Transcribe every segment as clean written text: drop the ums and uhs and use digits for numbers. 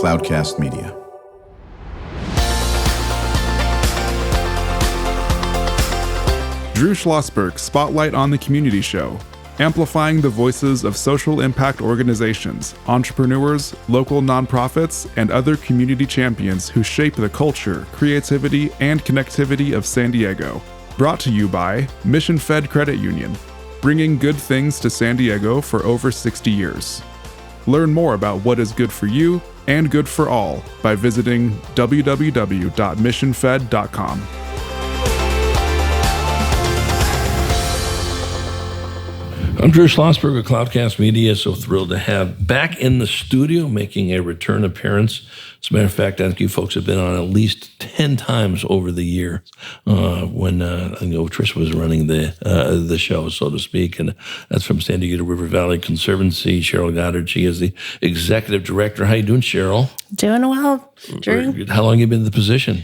Cloudcast Media. Drew Schlosberg Spotlight on the Community Show, amplifying the voices of social impact organizations, entrepreneurs, local nonprofits, and other community champions who shape the culture, creativity, and connectivity of San Diego. Brought to you by Mission Fed Credit Union, bringing good things to San Diego for over 60 years. Learn more about what is good for you and good for all by visiting www.missionfed.com. I'm Drew Schlosberg of Cloudcast Media. So thrilled to have back in the studio, making a return appearance. As a matter of fact, I think you folks have been on at least 10 times over the year when Trish was running the show, so to speak. And that's from San Dieguito River Valley Conservancy. Cheryl Goddard, she is the executive director. How you doing, Cheryl? Doing well, Drew. How long have you been in the position?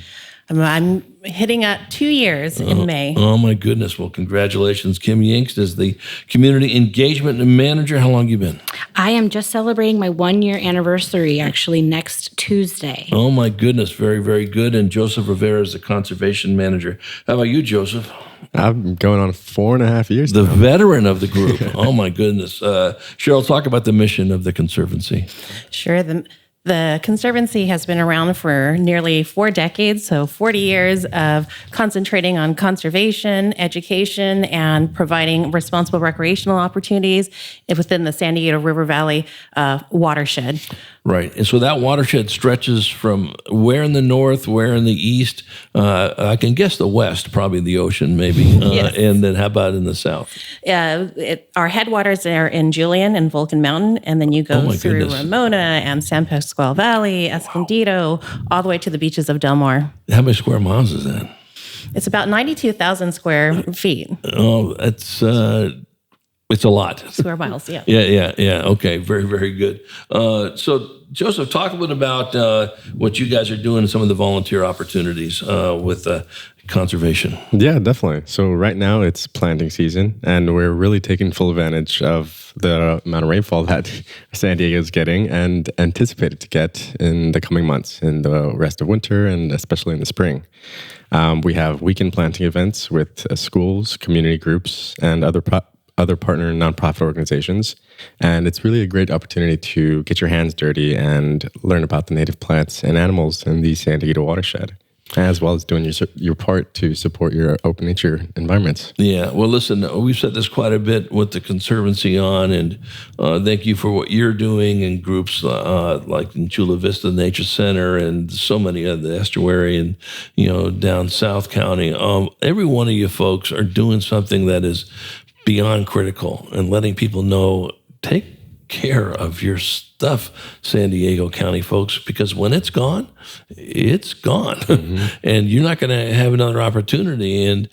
I'm hitting at 2 years in May. Oh, my goodness. Well, congratulations. Kim Yingst is the Community Engagement Manager. How long have you been? I am just celebrating my 1-year anniversary, actually, next Tuesday. Oh, my goodness. Very, very good. And Joseph Rivera is the Conservation Manager. How about you, Joseph? I'm going on 4.5 years The now. veteran of the group. Oh, my goodness. Cheryl, talk about the mission of the Conservancy. Sure. The Conservancy has been around for nearly 4 decades, so 40 years of concentrating on conservation, education, and providing responsible recreational opportunities within the San Dieguito River Valley watershed. Right. And so that watershed stretches from where in the north, where in the east? I can guess the west, probably the ocean maybe. Yes. And then how about in the south? Our headwaters are in Julian and Vulcan Mountain, and then you go through goodness. Ramona and San Pasqual Valley, Escondido, all the way to the beaches of Del Mar. How many square miles is that? It's about 92,000 square feet. Oh, it's a lot. Square miles, yeah. Yeah. Okay, very, very good. So, Joseph, talk a bit about what you guys are doing and some of the volunteer opportunities with conservation. Yeah, definitely. So right now it's planting season, and we're really taking full advantage of the amount of rainfall that San Diego is getting and anticipated to get in the coming months, in the rest of winter, and especially in the spring. We have weekend planting events with schools, community groups, and other partner nonprofit organizations. And it's really a great opportunity to get your hands dirty and learn about the native plants and animals in the San Dieguito watershed, as well as doing your part to support your open nature environments. Yeah, well, listen, we've said this quite a bit with the Conservancy on, and thank you for what you're doing in groups like in Chula Vista Nature Center and so many of the estuary and, down South County. Every one of you folks are doing something that is beyond critical and letting people know, take care of your stuff, San Diego County folks, because when it's gone, it's gone. Mm-hmm. And you're not going to have another opportunity. And,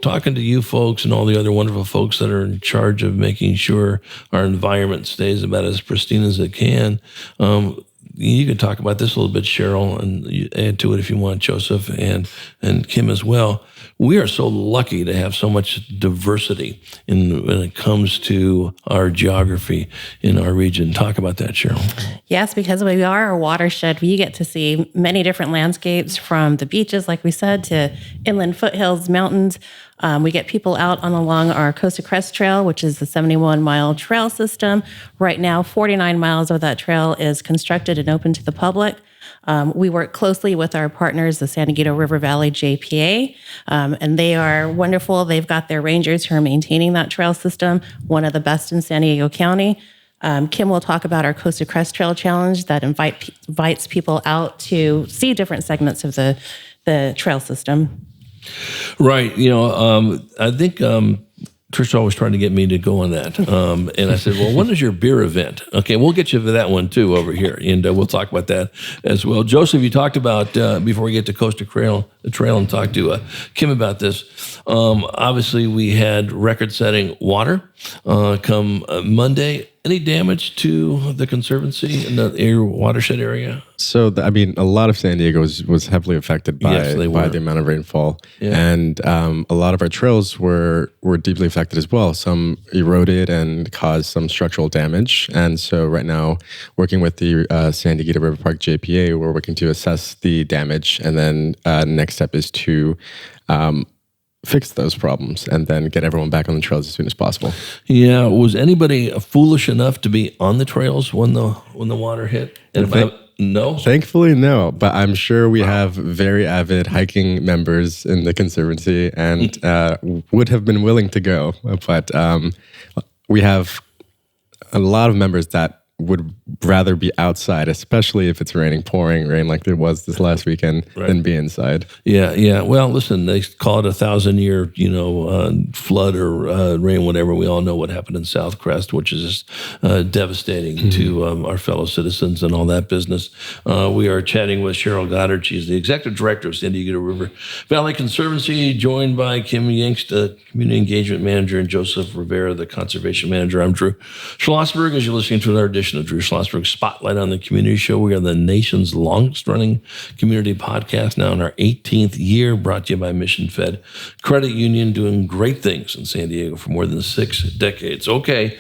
talking to you folks and all the other wonderful folks that are in charge of making sure our environment stays about as pristine as it can, you can talk about this a little bit, Cheryl, and you add to it if you want, Joseph, and Kim as well. We are so lucky to have so much diversity when it comes to our geography in our region. Talk about that, Cheryl. Yes, because we are a watershed, we get to see many different landscapes, from the beaches, like we said, to inland foothills, mountains. We get people out along our Costa Crest Trail, which is the 71-mile trail system. Right now, 49 miles of that trail is constructed and open to the public. We work closely with our partners, the San Dieguito River Valley JPA, and they are wonderful. They've got their rangers who are maintaining that trail system, one of the best in San Diego County. Kim will talk about our Costa Crest Trail Challenge that invites people out to see different segments of the trail system. Right. I think Trish always trying to get me to go on that. And I said, well, when is your beer event? Okay, we'll get you to that one too over here. And we'll talk about that as well. Joseph, you talked about, before we get to Costa Trail and talk to Kim about this, obviously we had record-setting water come Monday. any damage to the Conservancy in the air watershed area? So, a lot of San Diego was heavily affected by, Yes, they by were. the amount of rainfall. Yeah. And a lot of our trails were deeply affected as well. Some eroded and caused some structural damage. And so right now, working with the San Dieguito River Park JPA, we're working to assess the damage. And then next step is to fix those problems and then get everyone back on the trails as soon as possible. Yeah. Was anybody foolish enough to be on the trails when the water hit? And no? Thankfully, no. But I'm sure we have very avid hiking members in the Conservancy and would have been willing to go. But we have a lot of members that would rather be outside, especially if it's pouring rain like there was this last weekend, than be inside. Yeah. Well, listen, they call it 1,000-year, flood or rain, whatever. We all know what happened in South Crest, which is just devastating to our fellow citizens and all that business. We are chatting with Cheryl Goddard. She's the executive director of San Dieguito River Valley Conservancy, joined by Kim Yingst, the community engagement manager, and Joseph Rivera, the conservation manager. I'm Drew Schlosberg, as you're listening to another edition of Drew Schlosberg Spotlight on the Community Show. We are the nation's longest-running community podcast, now in our 18th year, brought to you by Mission Fed Credit Union, doing great things in San Diego for more than 6 decades. Okay,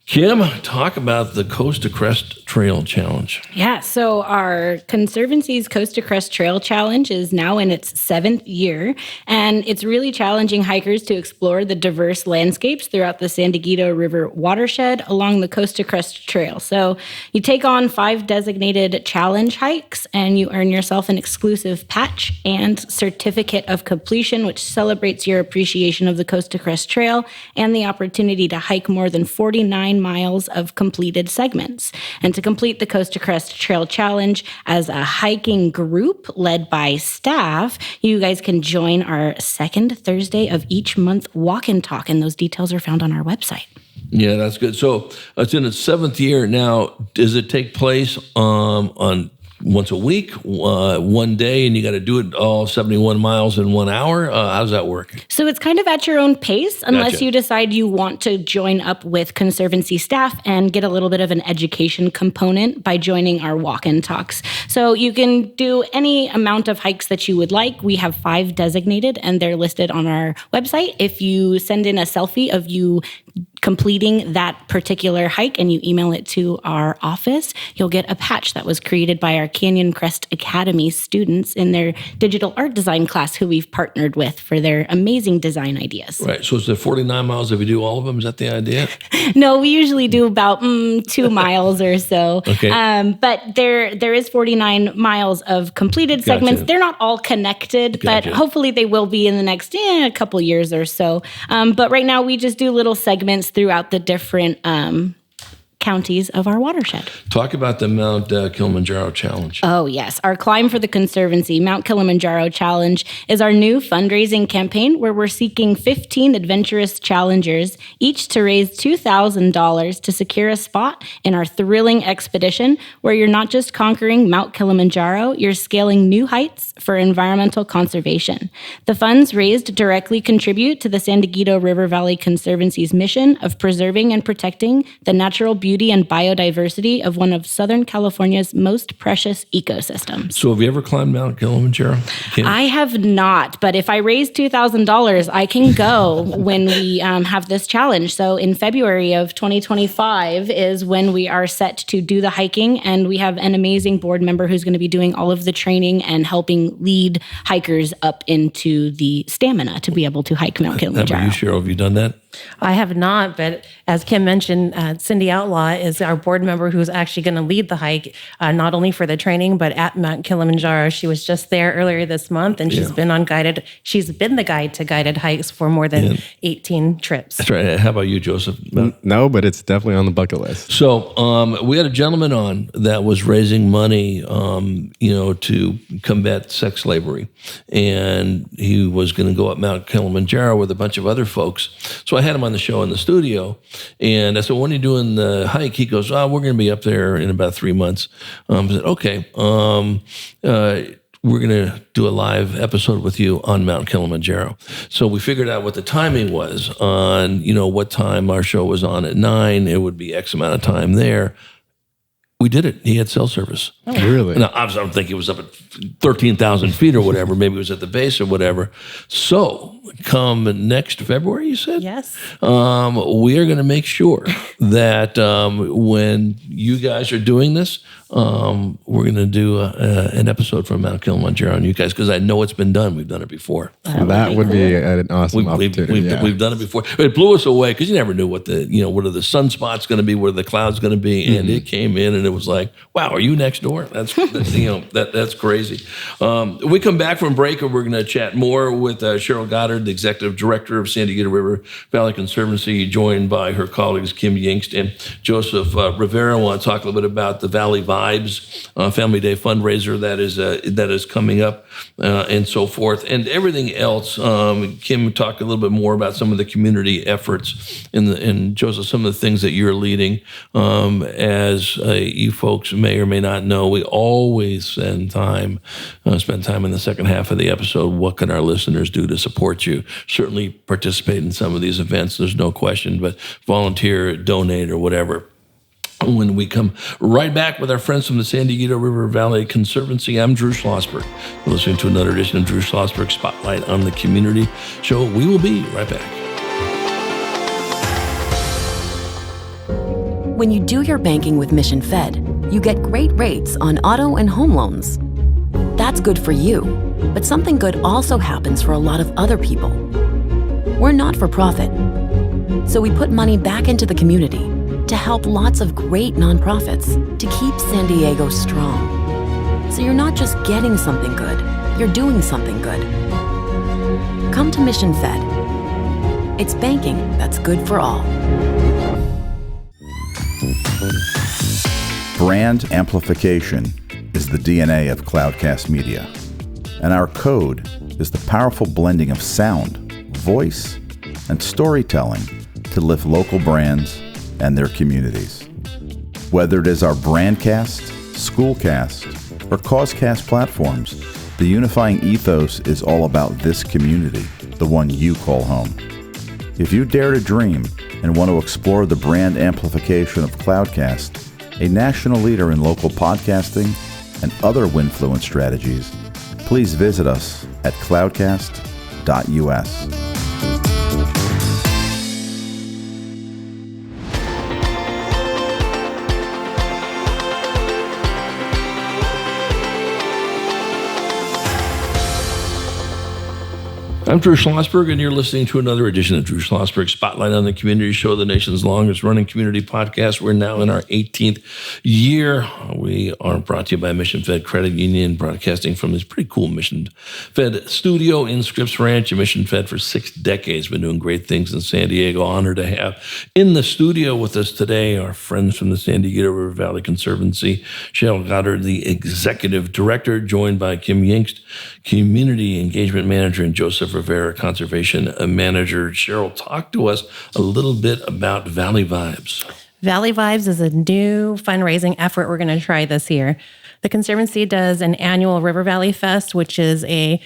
Kim, talk about the Coast to Crest Trail Challenge. Yeah, so our Conservancy's Coast to Crest Trail Challenge is now in its 7th year, and it's really challenging hikers to explore the diverse landscapes throughout the San Dieguito River watershed along the Coast to Crest Trail. So you take on 5 designated challenge hikes, and you earn yourself an exclusive patch and certificate of completion, which celebrates your appreciation of the Coast to Crest Trail and the opportunity to hike more than 49 miles of completed segments. And to complete the Coast to Crest Trail Challenge as a hiking group led by staff, you guys can join our second Thursday of each month walk and talk, and those details are found on our website. Yeah, that's good. So it's in its 7th year now. Does it take place on once a week, one day, and you got to do it all 71 miles in 1 hour? How does that work? So it's kind of at your own pace, unless Gotcha. you decide you want to join up with Conservancy staff and get a little bit of an education component by joining our walk-in talks. So you can do any amount of hikes that you would like. We have 5 designated, and they're listed on our website. If you send in a selfie of you completing that particular hike and you email it to our office, you'll get a patch that was created by our Canyon Crest Academy students in their digital art design class, who we've partnered with for their amazing design ideas. Right. So it's the 49 miles if you do all of them. Is that the idea? No, we usually do about 2 miles or so. Okay. But there is 49 miles of completed segments. They're not all connected, but hopefully they will be in the next a couple years or so. But right now we just do little segments throughout the different counties of our watershed. Talk about the Mount Kilimanjaro Challenge. Oh, yes. Our Climb for the Conservancy Mount Kilimanjaro Challenge is our new fundraising campaign where we're seeking 15 adventurous challengers, each to raise $2,000 to secure a spot in our thrilling expedition where you're not just conquering Mount Kilimanjaro, you're scaling new heights for environmental conservation. The funds raised directly contribute to the San Dieguito River Valley Conservancy's mission of preserving and protecting the natural beauty and biodiversity of one of Southern California's most precious ecosystems. So have you ever climbed Mount Kilimanjaro? Kim? I have not, but if I raise $2,000, I can go when we have this challenge. So in February of 2025 is when we are set to do the hiking, and we have an amazing board member who's going to be doing all of the training and helping lead hikers up into the stamina to be able to hike Mount How Kilimanjaro. about you, Cheryl? Have you done that? I have not, but as Kim mentioned, Cindy Outlaw is our board member who's actually going to lead the hike, not only for the training, but at Mount Kilimanjaro. She was just there earlier this month, and she's been the guide to guided hikes for more than 18 trips. That's right. How about you, Joseph? No, but it's definitely on the bucket list. So we had a gentleman on that was raising money, to combat sex slavery, and he was going to go up Mount Kilimanjaro with a bunch of other folks. So I had him on the show in the studio, and I said, "When are you doing the hike?" He goes, "Oh, we're going to be up there in about 3 months." I said, "Okay. we're going to do a live episode with you on Mount Kilimanjaro. So we figured out what the timing was on, what time our show was on at 9. It would be X amount of time there. We did it. He had cell service. Oh, really? Now, obviously, I don't think it was up at 13,000 feet or whatever. Maybe it was at the base or whatever. So come next February, you said? Yes. We are going to make sure that when you guys are doing this, we're going to do an episode from Mount Kilimanjaro on you guys, because I know it's been done. We've done it before. That would be an awesome opportunity. We've done it before. It blew us away because you never knew what what are the sunspots going to be, what are the clouds going to be, and it came in and it was like, wow, are you next door? That's crazy. We come back from break and we're going to chat more with Cheryl Goddard, the executive director of San Dieguito River Valley Conservancy, joined by her colleagues Kim Yingst and Joseph Rivera. I want to talk a little bit about the Valley Vibes Family Day fundraiser that is coming up and so forth, and everything else. Kim talked a little bit more about some of the community efforts and Joseph, some of the things that you're leading. As you folks may or may not know, we always spend time in the second half of the episode. What can our listeners do to support you? Certainly participate in some of these events, there's no question, but volunteer, donate, or whatever. When we come right back with our friends from the San Dieguito River Valley Conservancy, I'm Drew Schlosberg. You're listening to another edition of Drew Schlosberg Spotlight on the Community Show. We will be right back. When you do your banking with Mission Fed, you get great rates on auto and home loans. That's good for you, but something good also happens for a lot of other people. We're not for profit, so we put money back into the community to help lots of great nonprofits to keep San Diego strong. So you're not just getting something good, you're doing something good. Come to Mission Fed. It's banking that's good for all. Brand amplification is the DNA of Cloudcast Media, and our code is the powerful blending of sound, voice, and storytelling to lift local brands and their communities. Whether it is our Brandcast, Schoolcast, or Causecast platforms, the unifying ethos is all about this community, the one you call home. If you dare to dream and want to explore the brand amplification of Cloudcast, a national leader in local podcasting and other Winfluence strategies, please visit us at cloudcast.us. I'm Drew Schlosberg, and you're listening to another edition of Drew Schlosberg Spotlight on the Community Show, the nation's longest running community podcast. We're now in our 18th year. We are brought to you by Mission Fed Credit Union, broadcasting from this pretty cool Mission Fed studio in Scripps Ranch. Mission Fed for 6 decades, been doing great things in San Diego. Honored to have in the studio with us today our friends from the San Dieguito River Valley Conservancy, Cheryl Goddard, the executive director, joined by Kim Yingst, community engagement manager, and Joseph Rivera, conservation manager. Cheryl, talk to us a little bit about Valley Vibes. Valley Vibes is a new fundraising effort we're going to try this year. The Conservancy does an annual River Valley Fest, which is a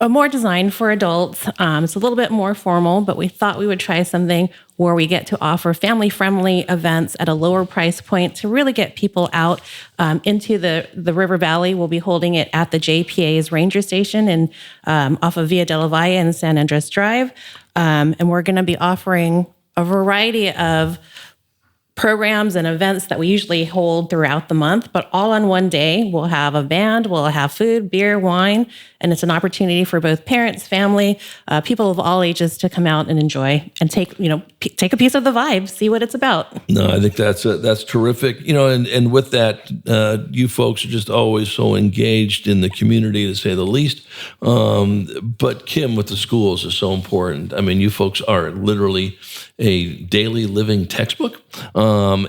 more designed for adults. It's a little bit more formal, but we thought we would try something where we get to offer family-friendly events at a lower price point to really get people out into the River Valley. We'll be holding it at the JPA's Ranger Station and off of Via de la Valle and San Andres Drive. And we're going to be offering a variety of programs and events that we usually hold throughout the month, but all on one day. We'll have a band, we'll have food, beer, wine, and it's an opportunity for both parents, family, people of all ages to come out and enjoy and take a piece of the vibe, see what it's about. No, I think that's terrific. And with that, you folks are just always so engaged in the community, to say the least. But Kim, with the schools is so important. I mean, you folks are literally a daily living textbook.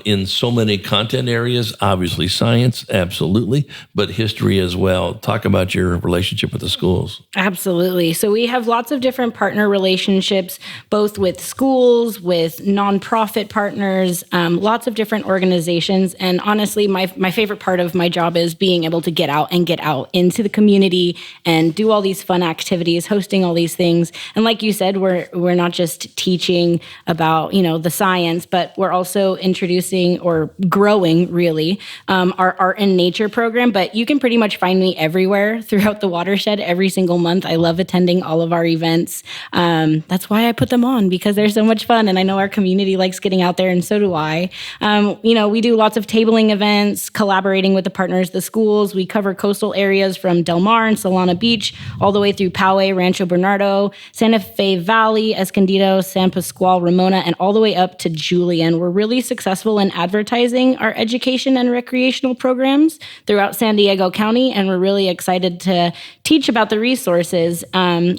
in so many content areas. Obviously, science, absolutely, but history as well. Talk about your relationship with the schools. Absolutely. So we have lots of different partner relationships, both with schools, with nonprofit partners, lots of different organizations. And honestly, my favorite part of my job is being able to get out into the community and do all these fun activities, hosting all these things. And like you said, we're not just teaching about, the science, but we're also introducing or growing really our art and nature program. But you can pretty much find me everywhere throughout the watershed every single month. I love attending all of our events. That's why I put them on, because they're so much fun. And I know our community likes getting out there, and so do I. We do lots of tabling events, collaborating with the partners, the schools. We cover coastal areas from Del Mar and Solana Beach, all the way through Poway, Rancho Bernardo, Santa Fe Valley, Escondido, San Pasqual, Ramona, and all the way up to Julian. We're really successful in advertising our education and recreational programs throughout San Diego County, and we're really excited to teach about the resources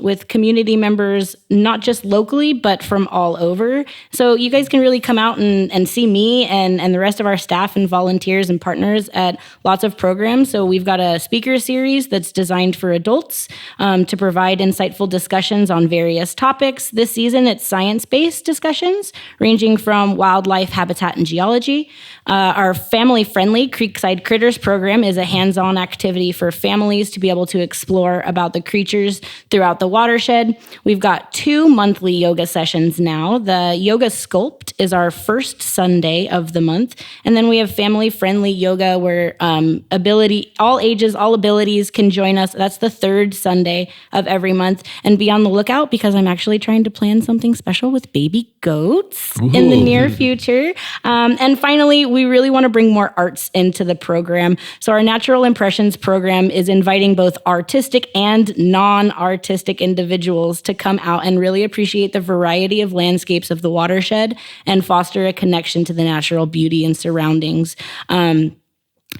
with community members, not just locally, but from all over. So you guys can really come out and see me and the rest of our staff and volunteers and partners at lots of programs. So we've got a speaker series that's designed for adults to provide insightful discussions on various topics. This season, it's science-based discussions ranging from wildlife, habitat, and geology. Our family-friendly Creekside Critters program is a hands-on activity for families to be able to explore about the creatures throughout the watershed. We've got 2 monthly yoga sessions now. The Yoga Sculpt is our first Sunday of the month. And then we have family-friendly yoga where all ages, all abilities can join us. That's the 3rd Sunday of every month. And be on the lookout, because I'm actually trying to plan something special with baby goats in the near future. And finally, we really want to bring more arts into the program. So our Natural Impressions program is inviting both artistic and non-artistic individuals to come out and really appreciate the variety of landscapes of the watershed and foster a connection to the natural beauty and surroundings.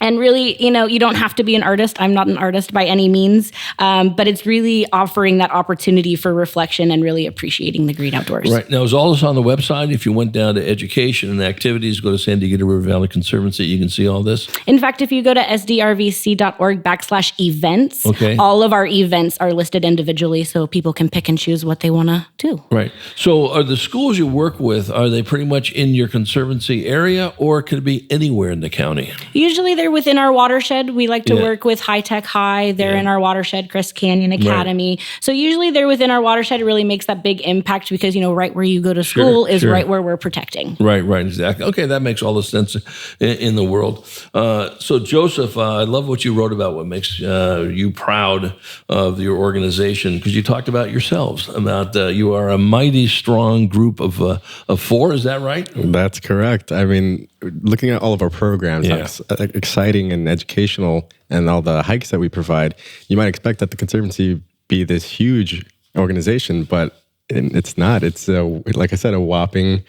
And really, you don't have to be an artist. I'm not an artist by any means, but it's really offering that opportunity for reflection and really appreciating the great outdoors. Right. Now, is all this on the website? If you went down to education and activities, go to San Dieguito River Valley Conservancy, you can see all this? In fact, if you go to sdrvc.org/events, okay, all of our events are listed individually, so people can pick and choose what they want to do. Right. So are the schools you work with, are they pretty much in your conservancy area, or could it be anywhere in the county? Usually they're within our watershed. We like to work with High Tech High. They're in our watershed, Crest Canyon Academy. Right. So usually they're within our watershed. It really makes that big impact because, right where you go to school is right where we're protecting. Right, exactly. Okay, that makes all the sense in the world. So Joseph, I love what you wrote about what makes you proud of your organization, because you talked about yourselves, about you are a mighty strong group of 4, is that right? That's correct. I mean, looking at all of our programs, that's exciting and educational, and all the hikes that we provide, you might expect that the Conservancy be this huge organization, but it's not. It's, like I said, a whopping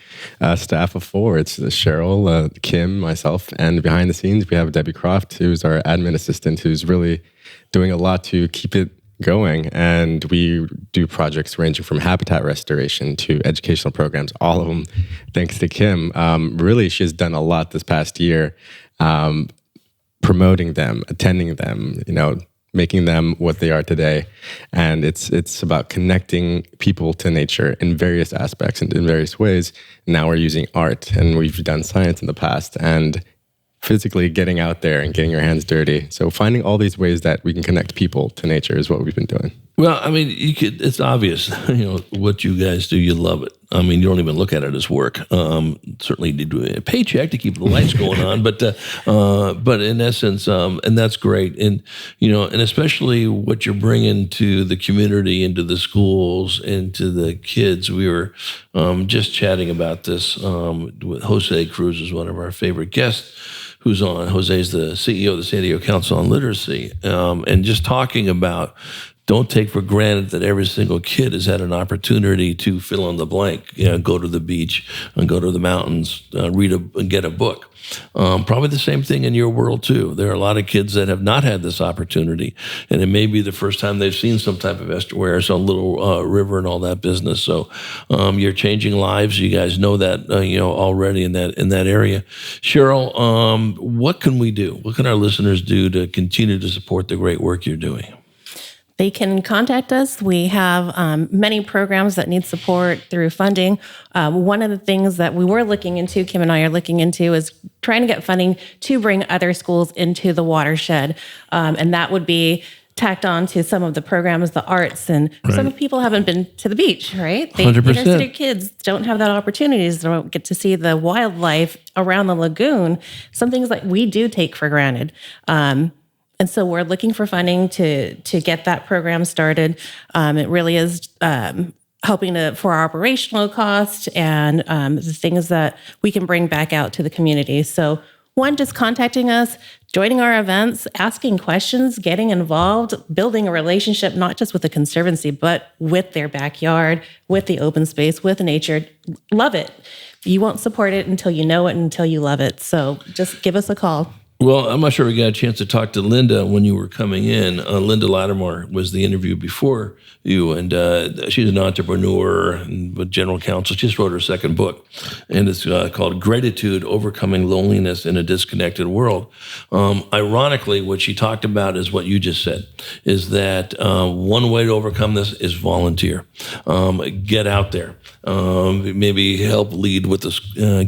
staff of 4. It's Cheryl, Kim, myself, and behind the scenes, we have Debbie Croft, who's our admin assistant, who's really doing a lot to keep it going. And we do projects ranging from habitat restoration to educational programs, all of them thanks to Kim. Really, she's done a lot this past year, promoting them, attending them, making them what they are today. And it's about connecting people to nature in various aspects and in various ways. Now we're using art, and we've done science in the past, and physically getting out there and getting your hands dirty. So finding all these ways that we can connect people to nature is what we've been doing. Well, I mean, it's obvious, what you guys do, you love it. I mean, you don't even look at it as work. Certainly need a paycheck to keep the lights going on, but in essence, and that's great. And, and especially what you're bringing to the community, into the schools, and to the kids. We were just chatting about this with Jose Cruz, is one of our favorite guests, who's on. Jose's the CEO of the San Diego Council on Literacy, and just talking about don't take for granted that every single kid has had an opportunity to fill in the blank, go to the beach and go to the mountains, and get a book. Probably the same thing in your world too. There are a lot of kids that have not had this opportunity, and it may be the first time they've seen some type of estuary or some little river and all that business. So you're changing lives. You guys know that already in that area. Cheryl, what can we do? What can our listeners do to continue to support the great work you're doing? They can contact us. We have many programs that need support through funding. One of the things that we were looking into, Kim and I are looking into, is trying to get funding to bring other schools into the watershed. And that would be tacked on to some of the programs, the arts, and some people haven't been to the beach, right? 100%. Inner city kids don't have that opportunities. They don't get to see the wildlife around the lagoon. Some things that we do take for granted. And so we're looking for funding to get that program started. It really is helping for our operational cost and the things that we can bring back out to the community. So one, just contacting us, joining our events, asking questions, getting involved, building a relationship, not just with the Conservancy, but with their backyard, with the open space, with nature. Love it. You won't support it until you know it and until you love it. So just give us a call. Well, I'm not sure we got a chance to talk to Linda when you were coming in. Linda Lattimore was the interview before you, and she's an entrepreneur and with general counsel. She just wrote her second book, and it's called Gratitude, Overcoming Loneliness in a Disconnected World. Ironically, what she talked about is what you just said, is that one way to overcome this is volunteer. Get out there. Maybe help lead with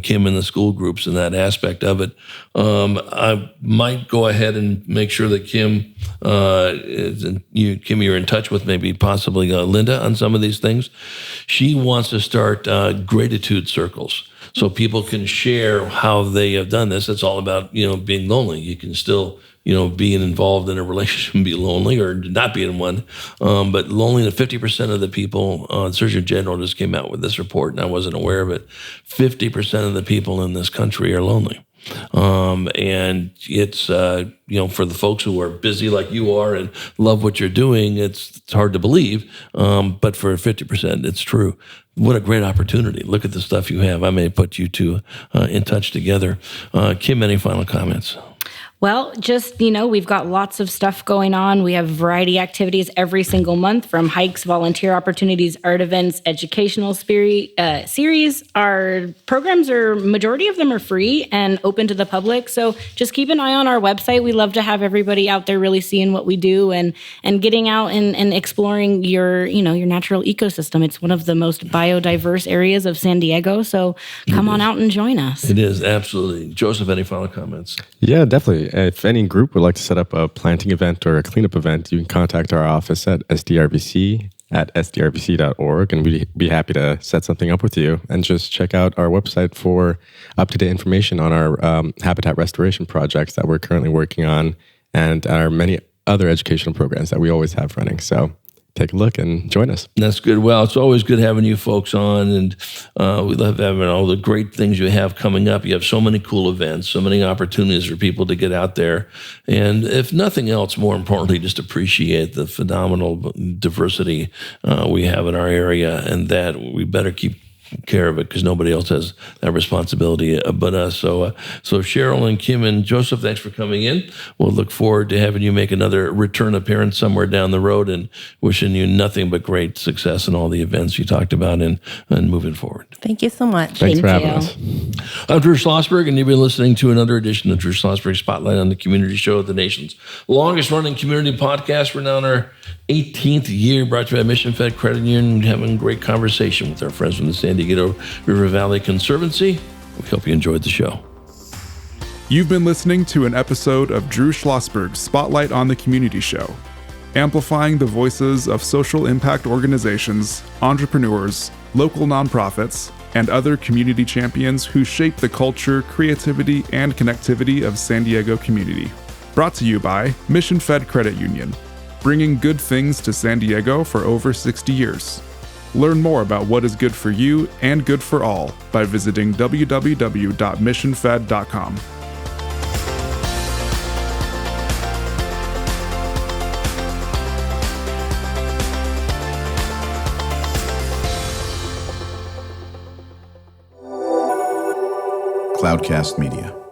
Kim and the school groups and that aspect of it. I might go ahead and make sure that Kim, you're in touch with maybe possibly Linda on some of these things. She wants to start gratitude circles so people can share how they have done this. It's all about, being lonely. You can still, being involved in a relationship and be lonely or not be in one. But loneliness, 50% of the people, the Surgeon General just came out with this report and I wasn't aware of it. 50% of the people in this country are lonely. And it's, for the folks who are busy like you are and love what you're doing, it's hard to believe. But for 50%, it's true. What a great opportunity. Look at the stuff you have. I may put you two in touch together. Kim, any final comments? Well, just, we've got lots of stuff going on. We have variety activities every single month, from hikes, volunteer opportunities, art events, educational series. Our programs majority of them are free and open to the public. So just keep an eye on our website. We love to have everybody out there really seeing what we do and getting out and exploring your natural ecosystem. It's one of the most biodiverse areas of San Diego. So come on out and join us. It is, absolutely. Joseph, any final comments? Yeah, definitely. If any group would like to set up a planting event or a cleanup event, you can contact our office at sdrbc@sdrbc.org, and we'd be happy to set something up with you. And just check out our website for up-to-date information on our habitat restoration projects that we're currently working on and our many other educational programs that we always have running. So take a look and join us. That's good. Well, it's always good having you folks on, and we love having all the great things you have coming up. You have so many cool events, so many opportunities for people to get out there. And if nothing else, more importantly, just appreciate the phenomenal diversity we have in our area, and that we better keep care of it because nobody else has that responsibility but us. So Cheryl and Kim and Joseph, thanks for coming in. We'll look forward to having you make another return appearance somewhere down the road, and wishing you nothing but great success in all the events you talked about and moving forward. Thank you so much. Thanks for having us. I'm Drew Schlosberg, and you've been listening to another edition of Drew Schlosberg Spotlight on the Community Show, the nation's longest running community podcast. We're now in our 18th year, brought to you by Mission Fed Credit Union, having a great conversation with our friends from the San Dieguito River Valley Conservancy. We hope you enjoyed the show. You've been listening to an episode of Drew Schlosberg's Spotlight on the Community Show, amplifying the voices of social impact organizations, entrepreneurs, local nonprofits, and other community champions who shape the culture, creativity, and connectivity of San Diego community. Brought to you by Mission Fed Credit Union, bringing good things to San Diego for over 60 years. Learn more about what is good for you and good for all by visiting www.missionfed.com. Cloudcast Media.